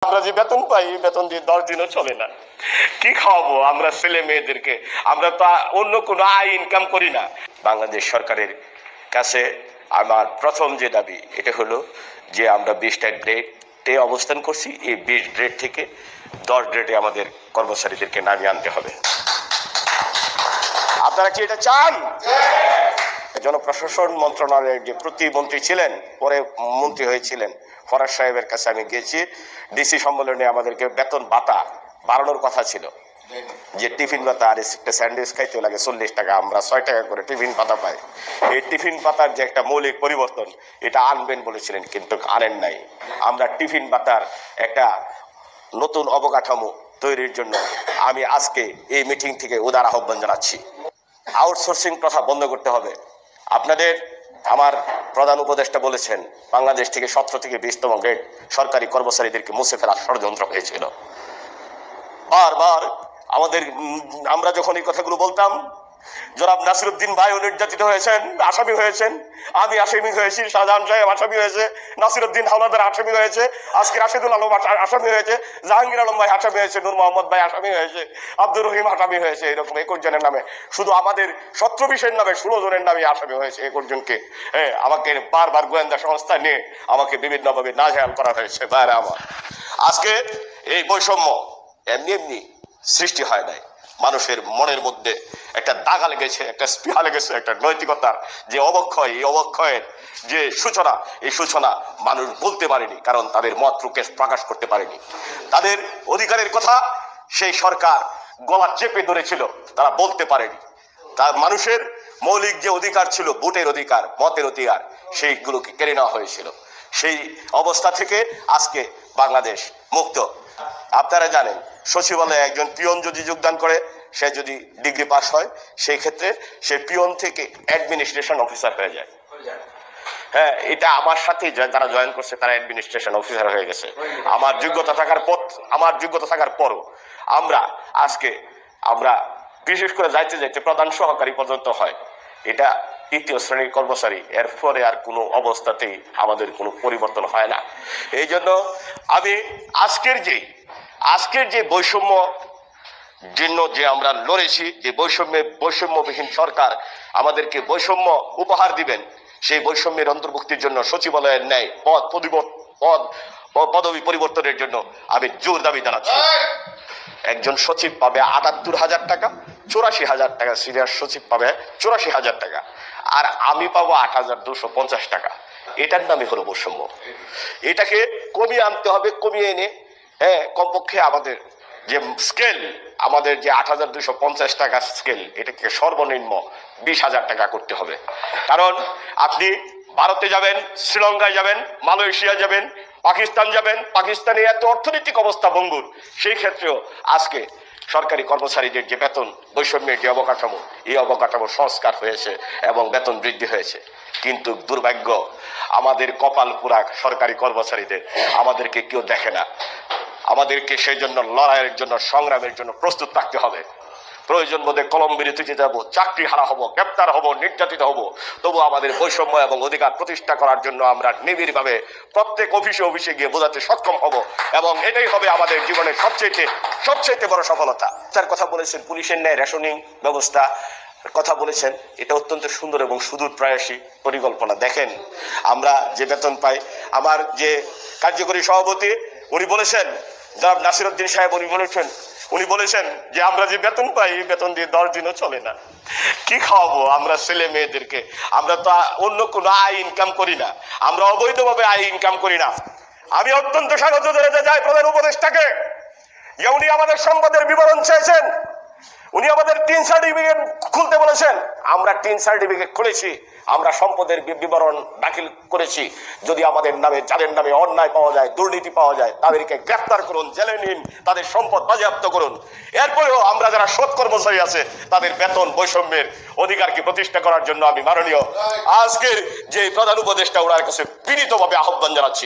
আমরা যে বেতন পাই বেতন দিয়ে 10 দিনও চলে না। কি খাওয়াবো আমরা ছেলে মেয়েদেরকে? আমরা তো অন্য কোনো আয় ইনকাম করি না। বাংলাদেশ সরকারের কাছে আমার প্রথম যে দাবি এটা হলো যে আমরা 20টা গ্রেডে অবস্থান করছি, এই 20 গ্রেড থেকে 10 গ্রেডে আমাদের কর্মচারীদেরকে নামিয়ে আনতে হবে। আপনারা কি এটা চান? জনপ্রশাসন মন্ত্রণালয়ের যে প্রতিমন্ত্রী ছিলেন, পরে মন্ত্রী হয়েছিলেন, ফরাজ সাহেবের কাছে আমি গেছি। ডিসি সম্মেলনে আমাদেরকে বেতন ভাতা বাড়ানোর কথা ছিল, যে টিফিন ভাতা আর একটা স্যান্ডউইচ খাইতে লাগে 40 টাকা, আমরা 6 টাকা করে টিফিন ভাতা পাই। এই টিফিন ভাতার যে একটা মৌলিক পরিবর্তন এটা আনবেন বলেছিলেন, কিন্তু আনেন নাই। আমরা টিফিন ভাতার একটা নতুন অবকাঠামো তৈরির জন্য আমি আজকে এই মিটিং থেকে উদার আহ্বান জানাচ্ছি। আউটসোর্সিং প্রথা বন্ধ করতে হবে। আপনাদের আমার প্রধান উপদেষ্টা বলেছেন বাংলাদেশ থেকে 17 থেকে 20তম গ্রেড সরকারি কর্মচারীদেরকে মুছে ফেলার ষড়যন্ত্র হয়েছিল। বারবার আমরা যখন এই কথাগুলো বলতাম, জনাব নাসিরউদ্দিন ভাইও নির্যাতিত হয়েছেন, আসামি হয়েছেন, আমি আসামি হয়েছি, শাহজাহান সাহেব আসামি হয়েছে, নাসিরউদ্দিন হাওলাদার আসামি হয়েছে, আজকে রাশেদুল আলম আসামি হয়েছে, জাহাঙ্গীর আলম ভাই আসামি হয়েছে, নূর মোহাম্মদ ভাই আসামি হয়েছে, আব্দুর রহিম আসামি হয়েছে। এরকম 21 জনের নামে, শুধু আমাদের 17-20-এর নামে 16 জনের নামে আসামি হয়েছে। 21 জনকে আমাকে বারবার গোয়েন্দা সংস্থা নিয়ে আমাকে বিভিন্নভাবে নাজেহাল করা হয়েছে। বাইরে আমার আজকে এই বৈষম্য এমনি এমনি সৃষ্টি হয় নাই, মানুষের মনের মধ্যে একটা দাগা লেগেছে, একটা স্পৃহা লেগেছে, একটা নৈতিকতার যে অবক্ষয়, এই অবক্ষয়ের যে সূচনা, এই সূচনা মানুষ বলতে পারেনি, কারণ তাদের মত প্রকাশ করতে পারেনি। তাদের অধিকারের কথা সেই সরকার গলা চেপে ধরেছিল, তারা বলতে পারেনি। তার মানুষের মৌলিক যে অধিকার ছিল, ভোটের অধিকার, মতের অধিকার, সেইগুলোকে কেড়ে নেওয়া হয়েছিল। সেই অবস্থা থেকে আজকে বাংলাদেশ মুক্ত। আপনারা জানেন, সচিবালয়ে একজন পিয়ন যদি যোগদান করে, সে যদি ডিগ্রি পাস হয়, সেই ক্ষেত্রে সে পিয়ন থেকে অ্যাডমিনিস্ট্রেশন অফিসার হয়ে যায়। হ্যাঁ, এটা আমার সাথে যারা জয়েন করছে তারা অ্যাডমিনিস্ট্রেশন অফিসার হয়ে গেছে। আমার যোগ্যতা থাকার পরও আমরা বিশেষ করে যাইতে যাইতে প্রধান সহকারী পর্যন্ত হয়। এটা 3য় শ্রেণীর কর্মচারী, এরপরে আর কোনো অবস্থাতেই আমাদের কোনো পরিবর্তন হয় না। এই জন্য আমি আজকের যে বৈষম্য জন্য যে আমরা লড়েছি, যে বৈষম্যবিহীন সরকার আমাদেরকে বৈষম্য উপহার দিবেন, সেই বৈষম্যের অন্তর্ভুক্তির জন্য সচিবালয়ের ন্যায় পদবি পরিবর্তনের জন্য আমি জোর দাবি জানাচ্ছি। একজন সচিব পাবে ৭৮,০০০ টাকা, ৮৪,০০০ টাকা, সিনিয়র সচিব পাবে ৮৪,০০০ টাকা, আর আমি পাবো ৮,২৫০ টাকা। এটার নামই হলো বৈষম্য। এটাকে কমিয়ে আনতে হবে। কমিয়ে এনে কমপক্ষে আমাদের যে স্কেল, আমাদের যে ৮,২৫০ টাকা স্কেল, এটাকে সর্বনিম্ন 20,০০০ টাকা করতে হবে। কারণ আপনি ভারতে যাবেন, শ্রীলঙ্কায় যাবেন, মালয়েশিয়া যাবেন, পাকিস্তান যাবেন, পাকিস্তানে এত অর্থনৈতিক অবস্থা ভঙ্গুর, সেই ক্ষেত্রেও আজকে সরকারি কর্মচারীদের যে বেতন বৈষম্যের যে অবকাঠামো, এই অবকাঠামো সংস্কার হয়েছে এবং বেতন বৃদ্ধি হয়েছে। কিন্তু দুর্ভাগ্য, আমাদের কপাল পোড়া সরকারি কর্মচারীদের আমাদেরকে কেউ দেখে না। আমাদেরকে সেই জন্য লড়াইয়ের জন্য, সংগ্রামের জন্য প্রস্তুত থাকতে হবে। প্রয়োজন বোধে কলম বিরতিতে যাব, চাকরি হারা হব, গ্রেপ্তার হব, নির্যাতিত হব, তবু আমাদের বৈষম্য এবং অধিকার প্রতিষ্ঠা করার জন্য আমরা নিবিড়ভাবে প্রত্যেক অফিসে গিয়ে বোঝাতে সক্ষম হব, এবং এটাই হবে আমাদের জীবনের সবচেয়ে বড় সফলতা। তার কথা বলেছেন পুলিশের ন্যায় রেশনিং ব্যবস্থা কথা বলেছেন, এটা অত্যন্ত সুন্দর এবং সুদূর প্রয়াসী পরিকল্পনা। দেখেন, আমরা যে বেতন পাই, আমার যে কার্যকরী সভাপতি উনি বলেছেন, জনাব নাসিরউদ্দিন সাহেব উনি বলেছেন যে আমরা যে বেতন পাই বেতন দিয়ে 10 দিনও চলে না। কি খাওয়াবো আমরা ছেলে মেয়েদেরকে? আমরা তো অন্য কোনো আয় ইনকাম করি না, আমরা অবৈধভাবে আয় ইনকাম করি না। আমি অত্যন্ত স্বাগত জানাতে চাই প্রধান উপদেষ্টাকে, যে উনি আমাদের সম্পদের বিবরণ চেয়েছেন, উনি আমাদের 3 সার্টিফিকেট খুলতে বলেছেন। আমরা 3 সার্টিফিকেট খুলেছি, আমরা সম্পদের বিবরণ দাখিল করেছি। যদি আমাদের নামে, যাদের নামে অন্যায় পাওয়া যায়, দুর্নীতি পাওয়া যায়, তাদেরকে গ্রেফতার করুন, জেলে নিন, তাদের সম্পদ বাজেয়াপ্ত করুন। এরপরেও আমরা যারা সৎ কর্মচারী আছে, তাদের বেতন বৈষম্যের অধিকারকে প্রতিষ্ঠা করার জন্য আমি মাননীয় আজকের যে প্রধান উপদেষ্টা, ওনার কাছে বিনীতভাবে আহ্বান জানাচ্ছি।